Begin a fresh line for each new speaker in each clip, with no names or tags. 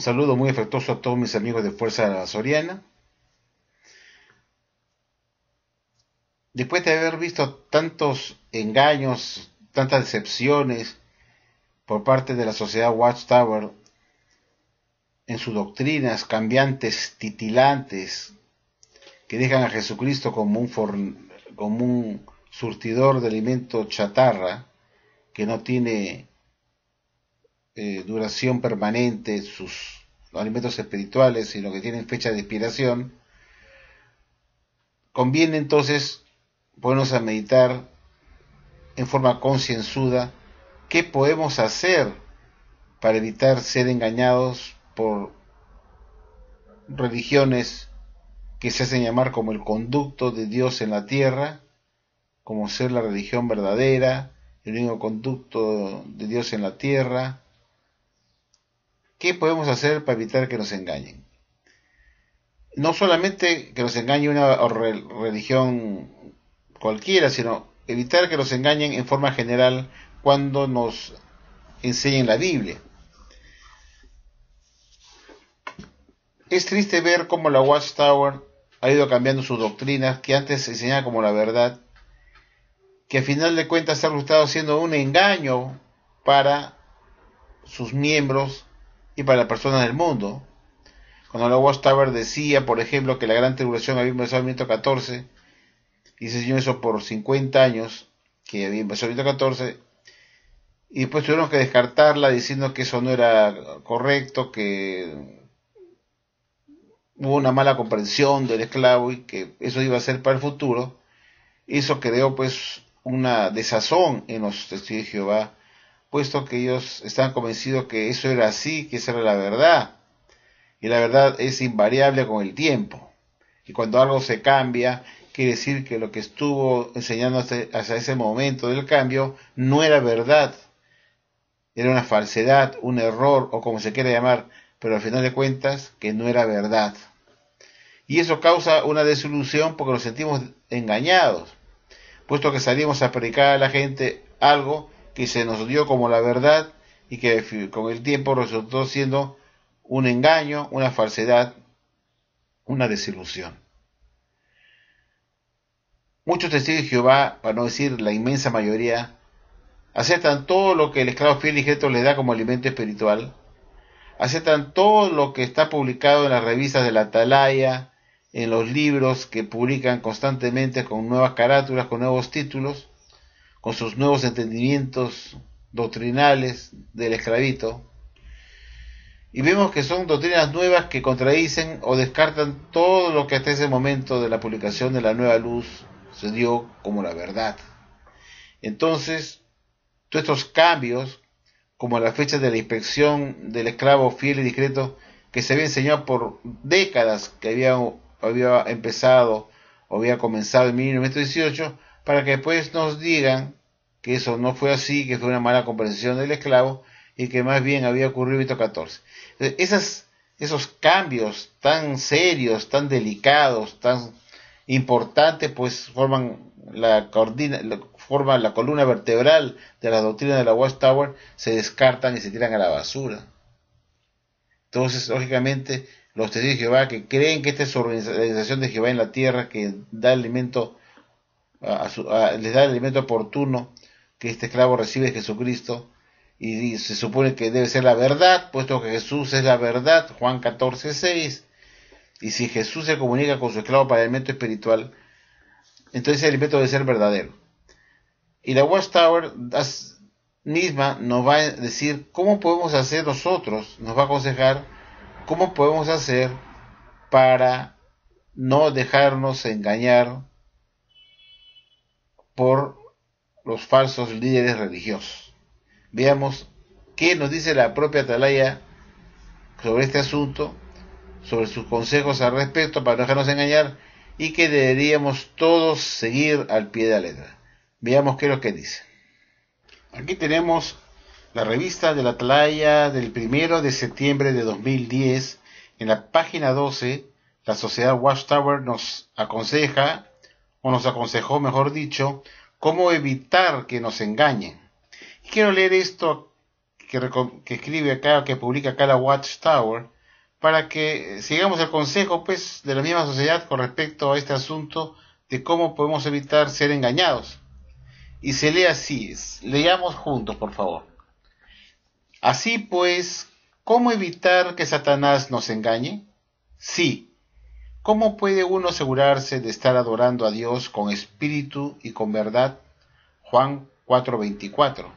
saludo muy afectuoso a todos mis amigos de Fuerza Soriana. Después de haber visto tantos engaños, tantas decepciones por parte de la sociedad Watchtower en sus doctrinas cambiantes, titilantes, que dejan a Jesucristo como un surtidor de alimento chatarra, que no tiene duración permanente sus alimentos espirituales, sino que tienen fecha de expiración, conviene entonces ponernos a meditar en forma concienzuda qué podemos hacer para evitar ser engañados por religiones que se hacen llamar como el conducto de Dios en la tierra, como ser la religión verdadera, el único conducto de Dios en la tierra. ¿Qué podemos hacer para evitar que nos engañen? No solamente que nos engañe una religión cualquiera, sino evitar que nos engañen en forma general cuando nos enseñen la Biblia. Es triste ver cómo la Watchtower ha ido cambiando sus doctrinas, que antes se enseñaba como la verdad, que a final de cuentas ha resultado siendo un engaño para sus miembros y para las personas del mundo. Cuando la Watchtower decía, por ejemplo, que la gran tribulación había empezado en el 1914, y se enseñó eso por 50 años, que había empezado en el 1914, y después tuvieron que descartarla diciendo que eso no era correcto, que hubo una mala comprensión del esclavo y que eso iba a ser para el futuro. Eso creó pues una desazón en los testigos de Jehová, puesto que ellos estaban convencidos que eso era así, que esa era la verdad, y la verdad es invariable con el tiempo, y cuando algo se cambia, quiere decir que lo que estuvo enseñando hasta ese momento del cambio no era verdad, era una falsedad, un error, o como se quiera llamar, pero al final de cuentas que no era verdad. Y eso causa una desilusión porque nos sentimos engañados, puesto que salimos a predicar a la gente algo que se nos dio como la verdad y que con el tiempo resultó siendo un engaño, una falsedad, una desilusión. Muchos testigos de Jehová, para no decir la inmensa mayoría, aceptan todo lo que el esclavo fiel y discreto les da como alimento espiritual, aceptan todo lo que está publicado en las revistas de la Atalaya, en los libros que publican constantemente con nuevas carátulas, con nuevos títulos, con sus nuevos entendimientos doctrinales del esclavito, y vemos que son doctrinas nuevas que contradicen o descartan todo lo que hasta ese momento de la publicación de la Nueva Luz se dio como la verdad. Entonces, todos estos cambios, como la fecha de la inspección del esclavo fiel y discreto, que se había enseñado por décadas, que había empezado o había comenzado en 1918, para que después nos digan que eso no fue así, que fue una mala comprensión del esclavo y que más bien había ocurrido en 1914. Esos cambios tan serios, tan delicados, tan importantes, pues forman la columna vertebral de la doctrina de la Watchtower, se descartan y se tiran a la basura. Entonces, lógicamente, los testigos de Jehová que creen que esta es su organización de Jehová en la tierra, que da alimento les da el alimento oportuno que este esclavo recibe de Jesucristo, y se supone que debe ser la verdad, puesto que Jesús es la verdad, Juan 14:6, y si Jesús se comunica con su esclavo para el alimento espiritual, entonces el alimento debe ser verdadero. Y la Watchtower misma nos va a decir cómo podemos hacer nosotros, nos va a aconsejar cómo podemos hacer para no dejarnos engañar por los falsos líderes religiosos. Veamos qué nos dice la propia Atalaya sobre este asunto, sobre sus consejos al respecto para no dejarnos engañar, y que deberíamos todos seguir al pie de la letra. Veamos qué es lo que dice. Aquí tenemos la revista de la Atalaya del 1 de septiembre de 2010. En la página 12, la sociedad Watchtower nos aconseja, o nos aconsejó, mejor dicho, cómo evitar que nos engañen. Y quiero leer esto que escribe acá, que publica acá la Watchtower, para que sigamos el consejo pues de la misma sociedad con respecto a este asunto de cómo podemos evitar ser engañados. Y se lee así, leamos juntos por favor. Así pues, ¿cómo evitar que Satanás nos engañe? Sí, ¿cómo puede uno asegurarse de estar adorando a Dios con espíritu y con verdad? Juan 4:24.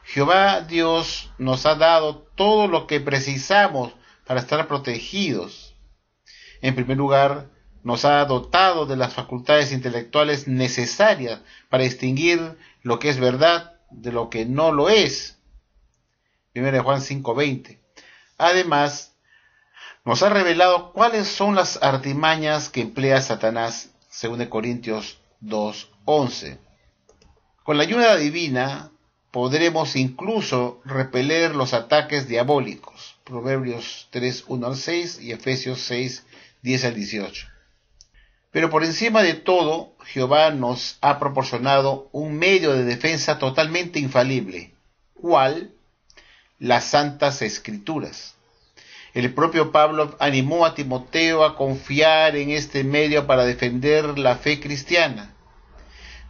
Jehová Dios nos ha dado todo lo que precisamos para estar protegidos. En primer lugar, nos ha dotado de las facultades intelectuales necesarias para distinguir lo que es verdad de lo que no lo es. 1 Juan 5:20. Además, nos ha revelado cuáles son las artimañas que emplea Satanás, 2 Corintios 2:11. Con la ayuda divina podremos incluso repeler los ataques diabólicos. Proverbios 3:1-6 y Efesios 6:10-18. Pero por encima de todo, Jehová nos ha proporcionado un medio de defensa totalmente infalible. ¿Cuál? Las Santas Escrituras. El propio Pablo animó a Timoteo a confiar en este medio para defender la fe cristiana.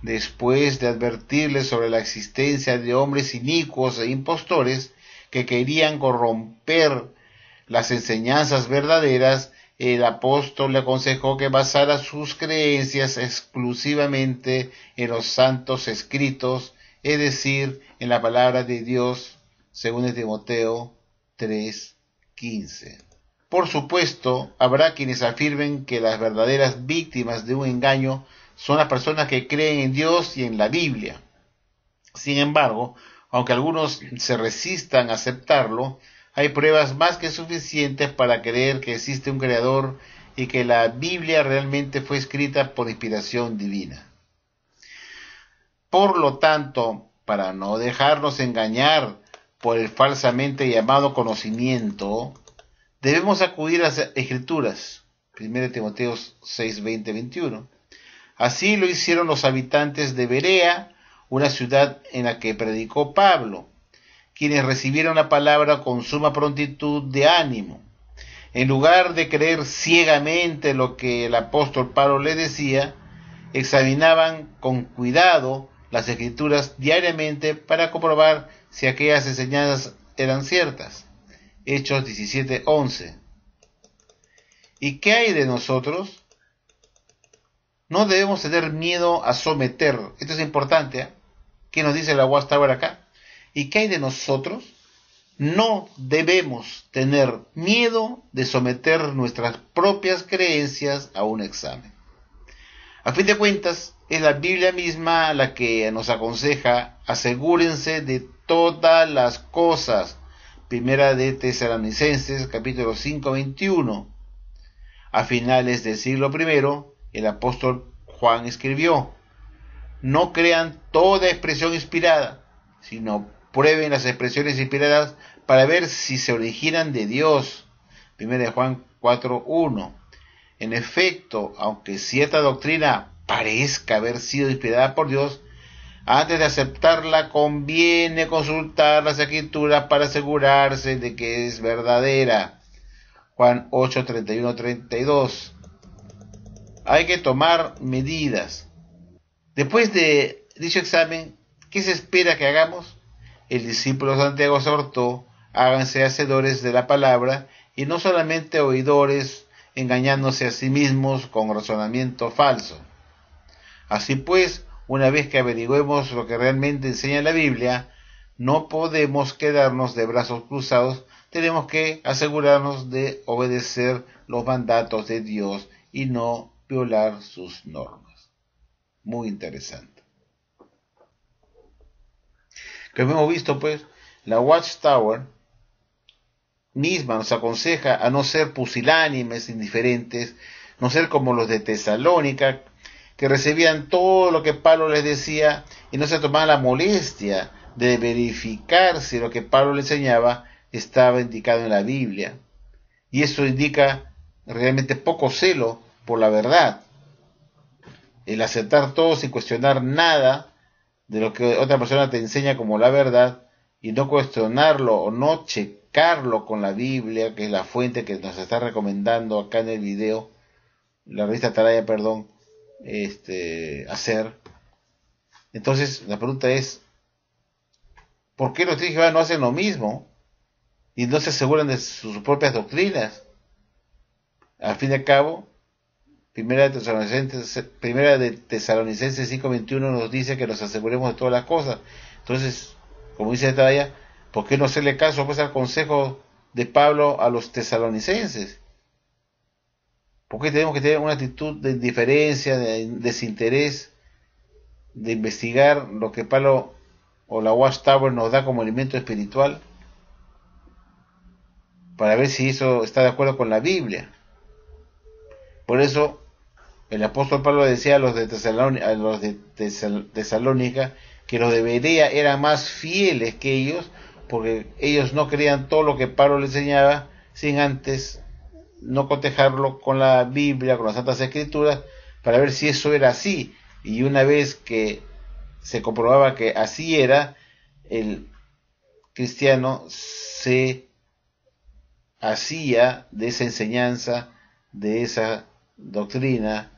Después de advertirle sobre la existencia de hombres inicuos e impostores que querían corromper las enseñanzas verdaderas, el apóstol le aconsejó que basara sus creencias exclusivamente en los santos escritos, es decir, en la palabra de Dios, según Timoteo 3:15. Por supuesto, habrá quienes afirmen que las verdaderas víctimas de un engaño son las personas que creen en Dios y en la Biblia. Sin embargo, aunque algunos se resistan a aceptarlo, hay pruebas más que suficientes para creer que existe un creador y que la Biblia realmente fue escrita por inspiración divina. Por lo tanto, para no dejarnos engañar por el falsamente llamado conocimiento, debemos acudir a las Escrituras. 1 Timoteo 6:20-21. Así lo hicieron los habitantes de Berea, una ciudad en la que predicó Pablo, quienes recibieron la palabra con suma prontitud de ánimo. En lugar de creer ciegamente lo que el apóstol Pablo les decía, examinaban con cuidado las Escrituras diariamente para comprobar si aquellas enseñanzas eran ciertas. Hechos 17:11. ¿Y qué hay de nosotros? No debemos tener miedo a someter. Esto es importante, ¿eh? ¿Qué nos dice la Watchtower acá? ¿Y qué hay de nosotros? No debemos tener miedo de someter nuestras propias creencias a un examen. A fin de cuentas, es la Biblia misma la que nos aconseja: asegúrense de todas las cosas. Primera de Tesalonicenses, capítulo 5:21. A finales del siglo I, el apóstol Juan escribió: no crean toda expresión inspirada, sino prueben las expresiones inspiradas para ver si se originan de Dios. 1 Juan 4:1. En efecto, aunque cierta doctrina parezca haber sido inspirada por Dios, antes de aceptarla conviene consultar las Escrituras para asegurarse de que es verdadera. Juan 8:31-32. Hay que tomar medidas. Después de dicho examen, ¿qué se espera que hagamos? El discípulo Santiago exhortó: háganse hacedores de la palabra y no solamente oidores, engañándose a sí mismos con razonamiento falso. Así pues, una vez que averigüemos lo que realmente enseña la Biblia, no podemos quedarnos de brazos cruzados. Tenemos que asegurarnos de obedecer los mandatos de Dios y no violar sus normas. Muy interesante. Como hemos visto, pues, la Watchtower misma nos aconseja a no ser pusilánimes, indiferentes, no ser como los de Tesalónica, que recibían todo lo que Pablo les decía y no se tomaban la molestia de verificar si lo que Pablo le enseñaba estaba indicado en la Biblia. Y eso indica realmente poco celo por la verdad. El aceptar todo sin cuestionar nada de lo que otra persona te enseña como la verdad y no cuestionarlo o no checarlo con la Biblia, que es la fuente que nos está recomendando acá en el video, la revista Atalaya, perdón, hacer. Entonces la pregunta es, ¿por qué los testigos de Jehová no hacen lo mismo y no se aseguran de sus propias doctrinas? Al fin y al cabo, Primera de Tesalonicenses 5:21 nos dice que nos aseguremos de todas las cosas. Entonces, como dice Atalaya, ¿por qué no hacerle caso pues al consejo de Pablo a los tesalonicenses? ¿Por qué tenemos que tener una actitud de indiferencia, de desinterés, de investigar lo que Pablo o la Watchtower nos da como alimento espiritual, para ver si eso está de acuerdo con la Biblia? Por eso el apóstol Pablo decía a los de Tesalónica que los de Berea eran más fieles que ellos, porque ellos no creían todo lo que Pablo les enseñaba sin antes no cotejarlo con la Biblia, con las Santas Escrituras, para ver si eso era así. Y una vez que se comprobaba que así era, el cristiano se hacía de esa enseñanza, de esa doctrina,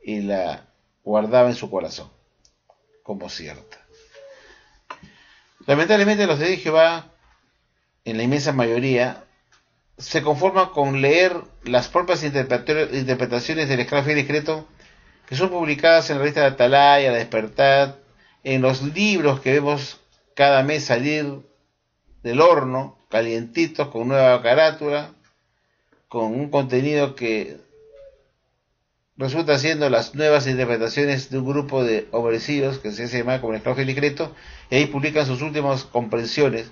y la guardaba en su corazón como cierta. Lamentablemente los de Jehová, en la inmensa mayoría, se conforman con leer las propias interpretaciones del esclavo fiel y discreto, que son publicadas en la revista de Atalaya, La Despertad, en los libros que vemos cada mes salir del horno, calientitos, con nueva carátula, con un contenido que resulta siendo las nuevas interpretaciones de un grupo de obresivos que se llama como el esclavo fiel y discreto, y ahí publican sus últimas comprensiones.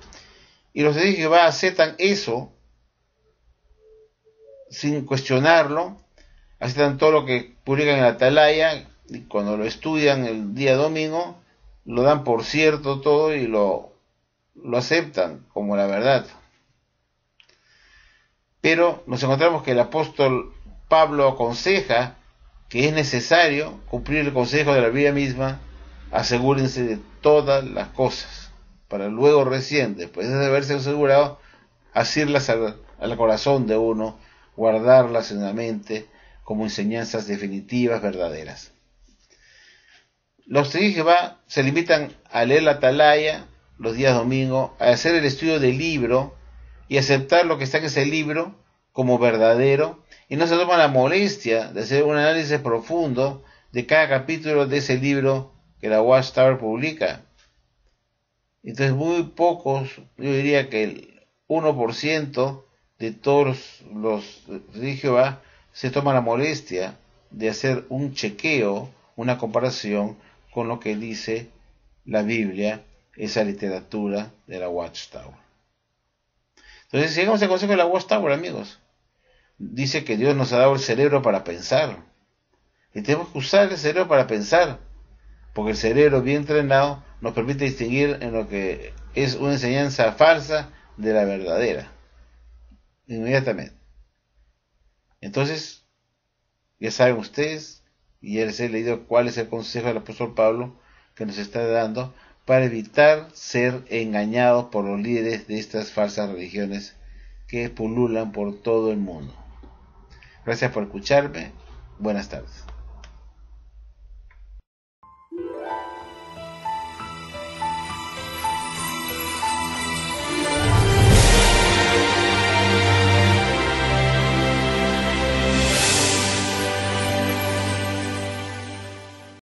Y los de Jehová aceptan eso sin cuestionarlo, aceptan todo lo que publican en la Atalaya, y cuando lo estudian el día domingo, lo dan por cierto todo y lo aceptan como la verdad. Pero nos encontramos que el apóstol Pablo aconseja que es necesario cumplir el consejo de la Biblia misma: asegúrense de todas las cosas, para luego recién, después de haberse asegurado, asirlas al corazón de uno, guardarlas en la mente como enseñanzas definitivas, verdaderas. Los testigos de Jehová se limitan a leer la Atalaya los días domingos, a hacer el estudio del libro y aceptar lo que está en ese libro como verdadero, y no se toman la molestia de hacer un análisis profundo de cada capítulo de ese libro que la Watchtower publica. Entonces muy pocos, yo diría que el 1% de todos los de Jehová se toma la molestia de hacer un chequeo, una comparación con lo que dice la Biblia, esa literatura de la Watchtower. Entonces sigamos el consejo de la Watchtower, amigos. Dice que Dios nos ha dado el cerebro para pensar, y tenemos que usar el cerebro para pensar, porque el cerebro bien entrenado nos permite distinguir en lo que es una enseñanza falsa de la verdadera, inmediatamente. Entonces, ya saben ustedes, y ya les he leído cuál es el consejo del apóstol Pablo que nos está dando para evitar ser engañados por los líderes de estas falsas religiones que pululan por todo el mundo. Gracias por escucharme. Buenas tardes.